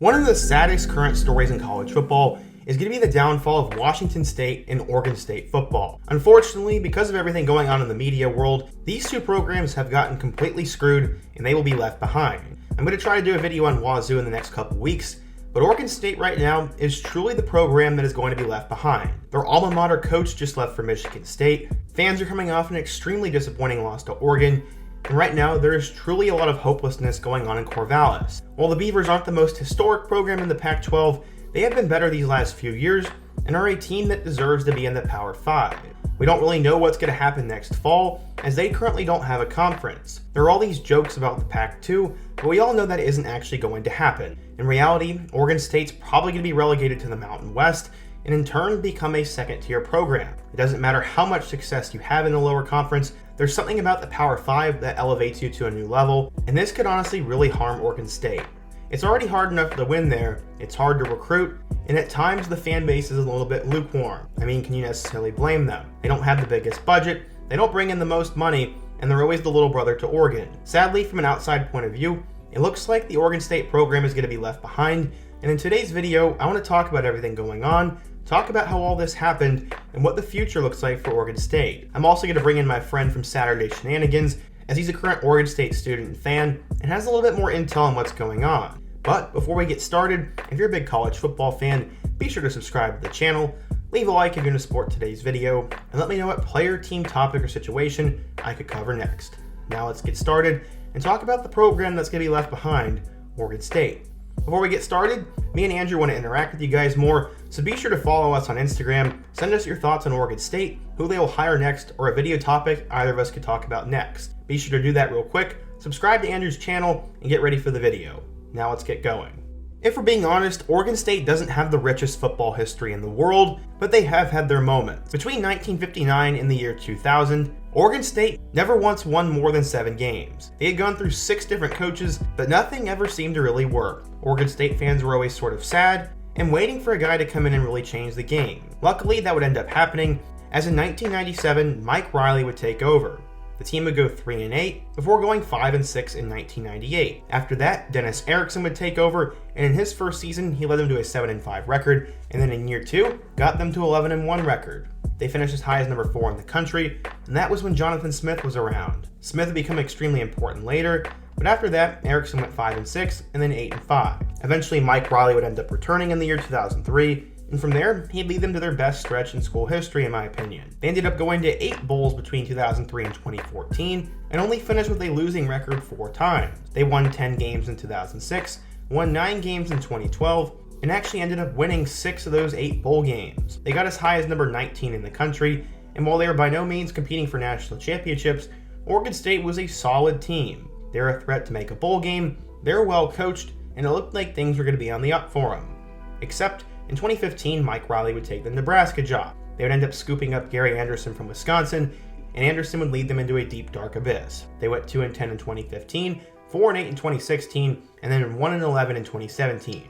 One of the saddest current stories in college football is going to be the downfall of Washington State and Oregon State football. Unfortunately, because of everything going on in the media world, these two programs have gotten completely screwed and they will be left behind. I'm going to try to do a video on Wazoo in the next couple weeks, but Oregon State right now is truly the program that is going to be left behind. Their alma mater coach just left for Michigan State. Fans are coming off an extremely disappointing loss to Oregon. And right now, there is truly a lot of hopelessness going on in Corvallis. While the Beavers aren't the most historic program in the Pac-12, they have been better these last few years and are a team that deserves to be in the Power 5. We don't really know what's going to happen next fall, as they currently don't have a conference. There are all these jokes about the Pac-2, but we all know that isn't actually going to happen. In reality, Oregon State's probably going to be relegated to the Mountain West, and in turn become a second-tier program. It doesn't matter how much success you have in the lower conference, there's something about the Power 5 that elevates you to a new level, and this could honestly really harm Oregon State. It's already hard enough to win there, it's hard to recruit, and at times the fan base is a little bit lukewarm. I mean, can you necessarily blame them? They don't have the biggest budget, they don't bring in the most money, and they're always the little brother to Oregon. Sadly, from an outside point of view, it looks like the Oregon State program is going to be left behind, and in today's video, I want to talk about everything going on, talk about how all this happened, and what the future looks like for Oregon State. I'm also going to bring in my friend from Saturday Shenanigans, as he's a current Oregon State student and fan, and has a little bit more intel on what's going on. But before we get started, if you're a big college football fan, be sure to subscribe to the channel, leave a like if you're going to support today's video, and let me know what player, team, topic, or situation I could cover next. Now let's get started and talk about the program that's going to be left behind, Oregon State. Before we get started, me and Andrew want to interact with you guys more, so be sure to follow us on Instagram, send us your thoughts on Oregon State, who they will hire next, or a video topic either of us could talk about next. Be sure to do that real quick, subscribe to Andrew's channel, and get ready for the video. Now let's get going. If we're being honest, Oregon State doesn't have the richest football history in the world, but they have had their moments. Between 1959 and the year 2000, Oregon State never once won more than 7 games. They had gone through 6 different coaches, but nothing ever seemed to really work. Oregon State fans were always sort of sad and waiting for a guy to come in and really change the game. Luckily, that would end up happening, as in 1997, Mike Riley would take over. The team would go 3-8 before going 5-6 in 1998. After that, Dennis Erickson would take over, and in his first season, he led them to a 7-5 record, and then in year 2, got them to 11-1 record. They finished as high as number 4 in the country, and that was when Jonathan Smith was around. Smith would become extremely important later, but after that, Erickson went 5-6 and then 8-5. Eventually, Mike Riley would end up returning in the year 2003, and from there, he'd lead them to their best stretch in school history, in my opinion. They ended up going to 8 bowls between 2003 and 2014, and only finished with a losing record 4 times. They won 10 games in 2006, won 9 games in 2012, and actually ended up winning 6 of those 8 bowl games. They got as high as number 19 in the country, and while they were by no means competing for national championships, Oregon State was a solid team. They were a threat to make a bowl game, they were well coached, and it looked like things were going to be on the up for them. Except, in 2015, Mike Riley would take the Nebraska job. They would end up scooping up Gary Anderson from Wisconsin, and Anderson would lead them into a deep, dark abyss. They went 2-10 in 2015, 4-8 in 2016, and then 1-11 in 2017.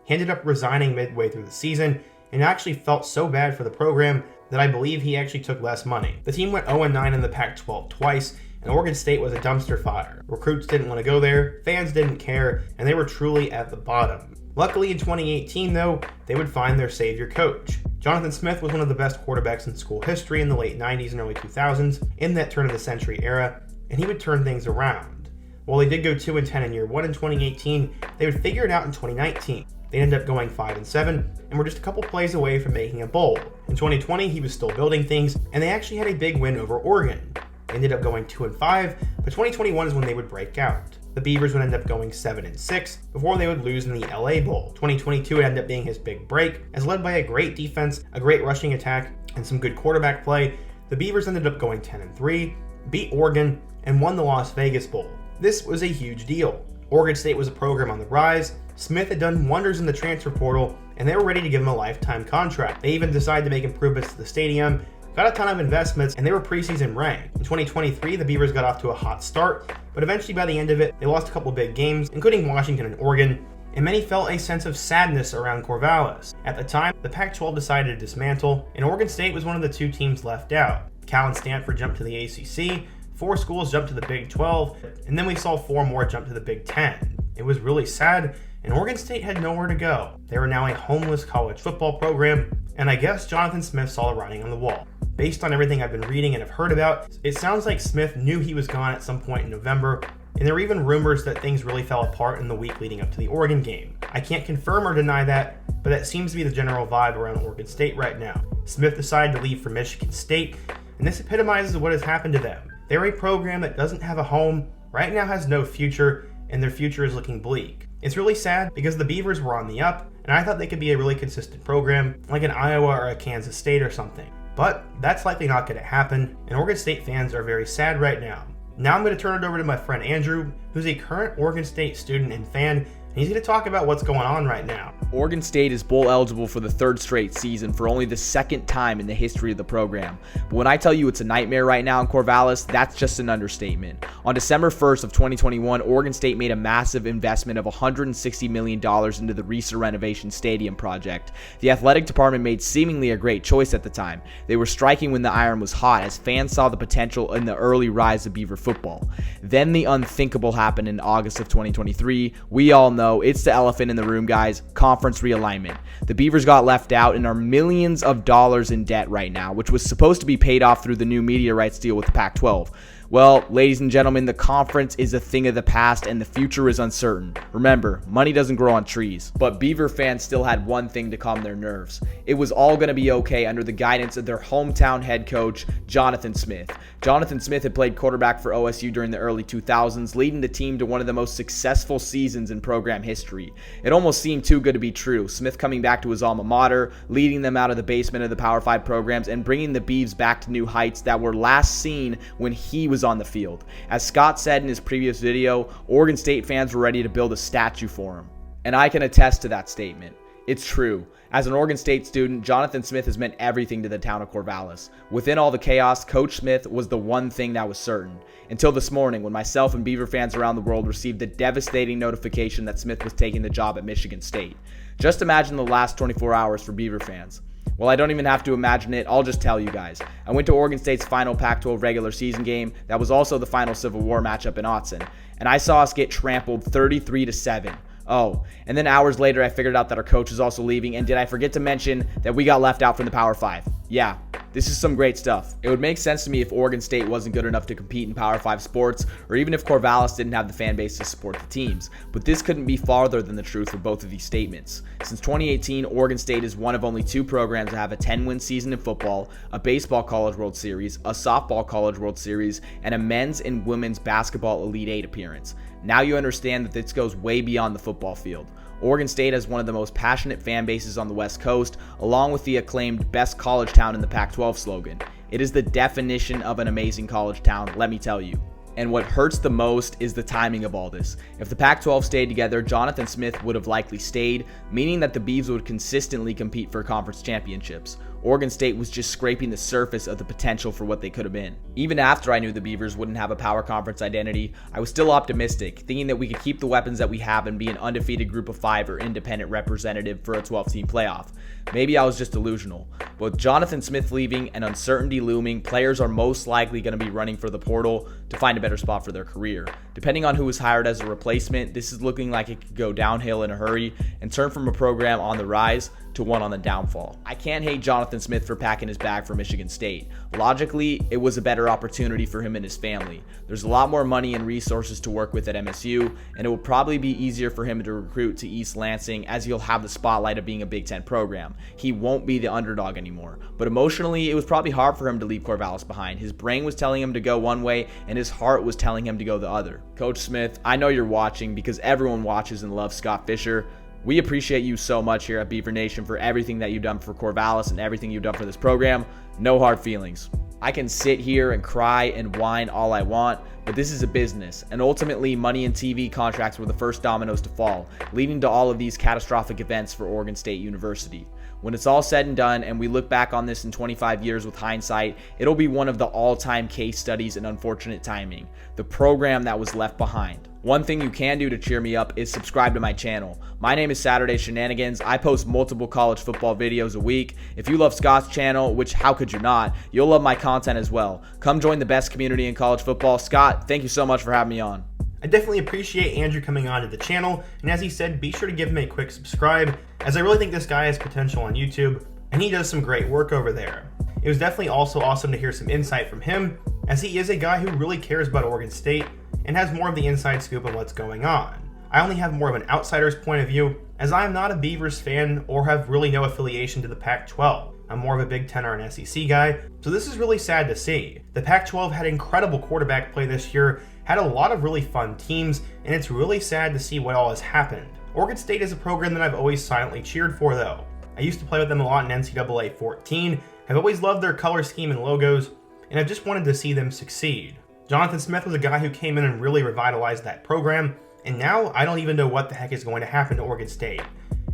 He ended up resigning midway through the season, and actually felt so bad for the program that I believe he actually took less money. The team went 0-9 in the Pac-12 twice, and Oregon State was a dumpster fire. Recruits didn't want to go there, fans didn't care, and they were truly at the bottom. Luckily, in 2018, though, they would find their savior coach. Jonathan Smith was one of the best quarterbacks in school history in the late 90s and early 2000s, in that turn of the century era, and he would turn things around. While they did go 2-10 in year 1 in 2018, they would figure it out in 2019. They ended up going 5-7, and were just a couple plays away from making a bowl. In 2020, he was still building things, and they actually had a big win over Oregon. They ended up going 2-5, but 2021 is when they would break out. The Beavers would end up going 7-6 before they would lose in the LA Bowl. 2022 would end up being his big break, as led by a great defense, a great rushing attack, and some good quarterback play. The Beavers ended up going 10-3, beat Oregon, and won the Las Vegas Bowl. This was a huge deal. Oregon State was a program on the rise, Smith had done wonders in the transfer portal, and they were ready to give him a lifetime contract. They even decided to make improvements to the stadium, got a ton of investments, and they were preseason ranked. In 2023, the Beavers got off to a hot start, but eventually by the end of it, they lost a couple big games, including Washington and Oregon, and many felt a sense of sadness around Corvallis. At the time, the Pac-12 decided to dismantle, and Oregon State was one of the 2 teams left out. Cal and Stanford jumped to the ACC, 4 schools jumped to the Big 12, and then we saw 4 more jump to the Big 10. It was really sad, and Oregon State had nowhere to go. They were now a homeless college football program, and I guess Jonathan Smith saw the writing on the wall. Based on everything I've been reading and have heard about, it sounds like Smith knew he was gone at some point in November, and there were even rumors that things really fell apart in the week leading up to the Oregon game. I can't confirm or deny that, but that seems to be the general vibe around Oregon State right now. Smith decided to leave for Michigan State, and this epitomizes what has happened to them. They're a program that doesn't have a home, right now has no future, and their future is looking bleak. It's really sad because the Beavers were on the up, and I thought they could be a really consistent program, like an Iowa or a Kansas State or something. But that's likely not going to happen, and Oregon State fans are very sad right now. Now I'm going to turn it over to my friend Andrew, who's a current Oregon State student and fan, and he's going to talk about what's going on right now. Oregon State is bowl eligible for the third straight season for only the second time in the history of the program. But when I tell you it's a nightmare right now in Corvallis, that's just an understatement. On December 1st of 2021, Oregon State made a massive investment of $160 million into the Reser Renovation Stadium project. The athletic department made seemingly a great choice at the time. They were striking when the iron was hot as fans saw the potential in the early rise of Beaver football. Then the unthinkable happened in August of 2023. We all know it's the elephant in the room, guys. Conference realignment. The Beavers got left out and are millions of dollars in debt right now, which was supposed to be paid off through the new media rights deal with the Pac-12. Well, ladies and gentlemen, the conference is a thing of the past and the future is uncertain. Remember, money doesn't grow on trees. But Beaver fans still had one thing to calm their nerves. It was all going to be okay under the guidance of their hometown head coach, Jonathan Smith. Jonathan Smith had played quarterback for OSU during the early 2000s, leading the team to one of the most successful seasons in program history. It almost seemed too good to be true. Smith coming back to his alma mater, leading them out of the basement of the Power 5 programs, and bringing the Beavs back to new heights that were last seen when he was on the field. As Scott said in his previous video, Oregon State fans were ready to build a statue for him. And I can attest to that statement. It's true. As an Oregon State student, Jonathan Smith has meant everything to the town of Corvallis. Within all the chaos, Coach Smith was the one thing that was certain. Until this morning, when myself and Beaver fans around the world received the devastating notification that Smith was taking the job at Michigan State. Just imagine the last 24 hours for Beaver fans. Well, I don't even have to imagine it. I'll just tell you guys. I went to Oregon State's final Pac-12 regular season game. That was also the final Civil War matchup in Autzen. And I saw us get trampled 33-7. Oh, and then hours later, I figured out that our coach was also leaving. And did I forget to mention that we got left out from the Power 5? Yeah, this is some great stuff. It would make sense to me if Oregon State wasn't good enough to compete in Power 5 sports, or even if Corvallis didn't have the fan base to support the teams. But this couldn't be farther than the truth for both of these statements. Since 2018, Oregon State is one of only two programs to have a 10-win season in football, a baseball College World Series, a softball College World Series, and a men's and women's basketball Elite 8 appearance. Now you understand that this goes way beyond the football field. Oregon State has one of the most passionate fan bases on the West Coast, along with the acclaimed best college town in the Pac-12 slogan. It is the definition of an amazing college town, let me tell you. And what hurts the most is the timing of all this. If the Pac-12 stayed together, Jonathan Smith would have likely stayed, meaning that the Beavs would consistently compete for conference championships. Oregon State was just scraping the surface of the potential for what they could have been. Even after I knew the Beavers wouldn't have a power conference identity, I was still optimistic, thinking that we could keep the weapons that we have and be an undefeated group of 5 or independent representative for a 12-team playoff. Maybe I was just delusional. But with Jonathan Smith leaving and uncertainty looming, players are most likely going to be running for the portal to find a better spot for their career. Depending on who is hired as a replacement, this is looking like it could go downhill in a hurry and turn from a program on the rise to one on the downfall. I can't hate Jonathan Smith for packing his bag for Michigan State. Logically, it was a better opportunity for him and his family. There's a lot more money and resources to work with at MSU, and it will probably be easier for him to recruit to East Lansing as he'll have the spotlight of being a Big Ten program. He won't be the underdog anymore. But emotionally, it was probably hard for him to leave Corvallis behind. His brain was telling him to go one way, and his heart was telling him to go the other. Coach Smith, I know you're watching because everyone watches and loves Scott Fisher. We appreciate you so much here at Beaver Nation for everything that you've done for Corvallis and everything you've done for this program. No hard feelings. I can sit here and cry and whine all I want, but this is a business, and ultimately money and TV contracts were the first dominoes to fall, leading to all of these catastrophic events for Oregon State University. When it's all said and done and we look back on this in 25 years with hindsight, it'll be one of the all-time case studies in unfortunate timing, the program that was left behind. One thing you can do to cheer me up is subscribe to my channel. My name is Saturday Shenanigans. I post multiple college football videos a week. If you love Scott's channel, which how could you not, you'll love my content as well. Come join the best community in college football. Scott, thank you so much for having me on. I definitely appreciate Andrew coming on to the channel, and as he said, be sure to give him a quick subscribe, as I really think this guy has potential on YouTube, and he does some great work over there. It was definitely also awesome to hear some insight from him, as he is a guy who really cares about Oregon State and has more of the inside scoop on what's going on. I only have more of an outsider's point of view, as I am not a Beavers fan or have really no affiliation to the Pac-12. I'm more of a Big Ten or an SEC guy, so this is really sad to see. The Pac-12 had incredible quarterback play this year, had a lot of really fun teams, and it's really sad to see what all has happened. Oregon State is a program that I've always silently cheered for though. I used to play with them a lot in NCAA 14, I've always loved their color scheme and logos, and I've just wanted to see them succeed. Jonathan Smith was a guy who came in and really revitalized that program, and now I don't even know what the heck is going to happen to Oregon State.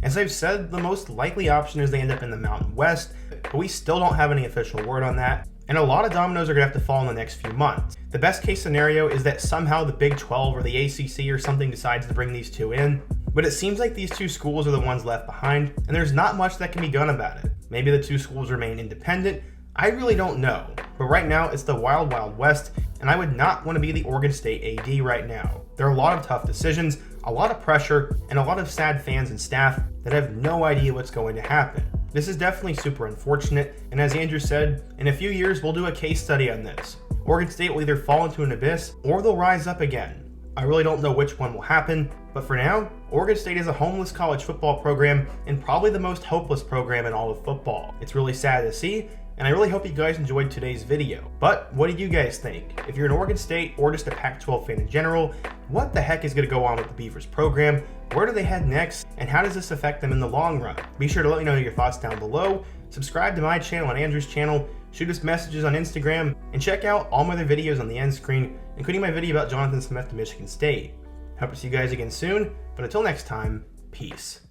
As I've said, the most likely option is they end up in the Mountain West, but we still don't have any official word on that, and a lot of dominoes are going to have to fall in the next few months. The best case scenario is that somehow the Big 12 or the ACC or something decides to bring these two in, but it seems like these two schools are the ones left behind, and there's not much that can be done about it. Maybe the two schools remain independent, I really don't know, but right now it's the wild, wild west, and I would not want to be the Oregon State AD right now. There are a lot of tough decisions, a lot of pressure, and a lot of sad fans and staff that have no idea what's going to happen. This is definitely super unfortunate, and as Andrew said, in a few years we'll do a case study on this. Oregon State will either fall into an abyss, or they'll rise up again. I really don't know which one will happen, but for now, Oregon State is a homeless college football program, and probably the most hopeless program in all of football. It's really sad to see, and I really hope you guys enjoyed today's video. But what do you guys think? If you're an Oregon State or just a Pac-12 fan in general, what the heck is going to go on with the Beavers program? Where do they head next? And how does this affect them in the long run? Be sure to let me know your thoughts down below. Subscribe to my channel and Andrew's channel. Shoot us messages on Instagram. And check out all my other videos on the end screen, including my video about Jonathan Smith to Michigan State. Hope to see you guys again soon. But until next time, peace.